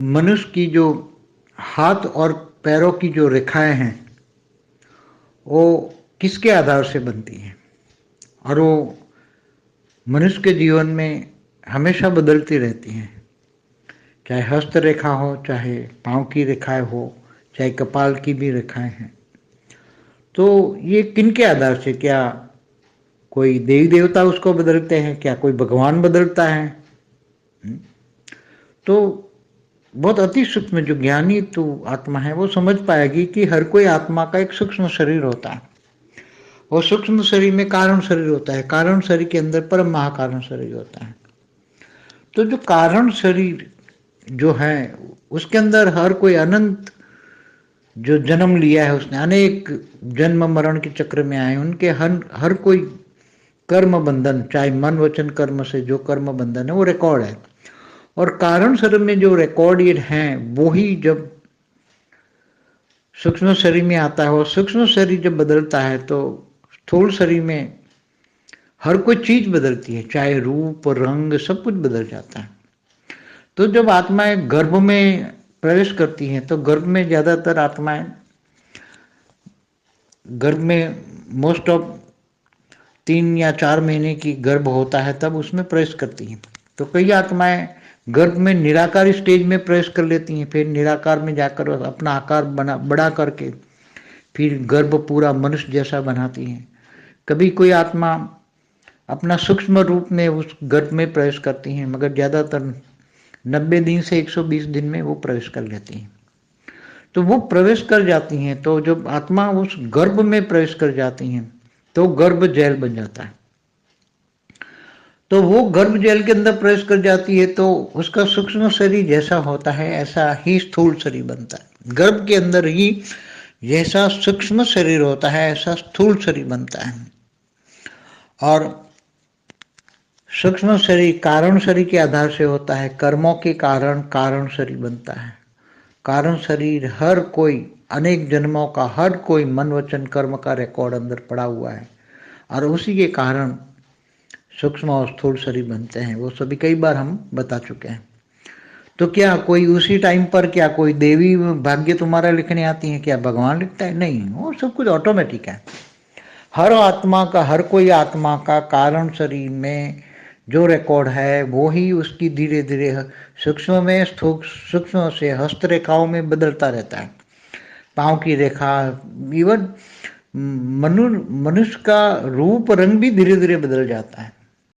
मनुष्य की जो हाथ और पैरों की जो रेखाएं हैं वो किसके आधार से बनती हैं, और वो मनुष्य के जीवन में हमेशा बदलती रहती हैं। चाहे हस्त रेखा हो, चाहे पांव की रेखाएं हो, चाहे कपाल की भी रेखाएं हैं, तो ये किन के आधार से? क्या कोई देवी देवता उसको बदलते हैं? क्या कोई भगवान बदलता है? तो बहुत अति सूक्ष्म जो ज्ञानी तो आत्मा है वो समझ पाएगी कि हर कोई आत्मा का एक सूक्ष्म शरीर होता है, और सूक्ष्म शरीर में कारण शरीर होता है, कारण शरीर के अंदर परम महाकारण शरीर होता है। तो जो कारण शरीर जो है उसके अंदर हर कोई अनंत जो जन्म लिया है, उसने अनेक जन्म मरण के चक्र में आए, उनके हर कोई कर्म बंधन, चाहे मन वचन कर्म से जो कर्म बंधन है वो रिकॉर्ड है। और कारण शरीर में जो रिकॉर्डेड हैं वो ही जब सूक्ष्म शरीर में आता है, और सूक्ष्म शरीर जब बदलता है तो स्थूल शरीर में हर कोई चीज बदलती है, चाहे रूप रंग सब कुछ बदल जाता है। तो जब आत्माएं गर्भ में प्रवेश करती हैं तो गर्भ में ज्यादातर आत्माएं गर्भ में मोस्ट ऑफ 3 या 4 महीने की गर्भ होता है तब उसमें प्रवेश करती हैं। तो कई आत्माएं गर्भ में निराकार स्टेज में प्रवेश कर लेती हैं, फिर निराकार में जाकर अपना आकार बड़ा करके फिर गर्भ पूरा मनुष्य जैसा बनाती हैं। कभी कोई आत्मा अपना सूक्ष्म रूप में उस गर्भ में प्रवेश करती हैं, मगर ज्यादातर 90 दिन से 120 दिन में वो प्रवेश कर लेती हैं। तो वो प्रवेश कर जाती हैं, तो जब आत्मा उस गर्भ में प्रवेश कर जाती हैं तो गर्भ जैल बन जाता है। तो वो गर्भ जैल के अंदर प्रवेश कर जाती है तो उसका सूक्ष्म शरीर जैसा होता है ऐसा ही स्थूल शरीर बनता है। गर्भ के अंदर ही जैसा सूक्ष्म शरीर होता है ऐसा स्थूल शरीर बनता है। और सूक्ष्म शरीर कारण शरीर के आधार से होता है, कर्मों के कारण कारण शरीर बनता है। कारण शरीर हर कोई अनेक जन्मों का हर कोई मन वचन कर्म का रिकॉर्ड अंदर पड़ा हुआ है, और उसी के कारण सूक्ष्म और स्थूल शरीर बनते हैं। वो सभी कई बार हम बता चुके हैं। तो क्या कोई उसी टाइम पर क्या कोई देवी भाग्य तुम्हारा लिखने आती है? क्या भगवान लिखता है? नहीं, वो सब कुछ ऑटोमेटिक है। हर आत्मा का हर कोई आत्मा का कारण शरीर में जो रिकॉर्ड है वो ही उसकी धीरे धीरे सूक्ष्म में सूक्ष्म से हस्त रेखाओं में बदलता रहता है। पांव की रेखा, इवन मनुष्य का रूप रंग भी धीरे धीरे बदल जाता है।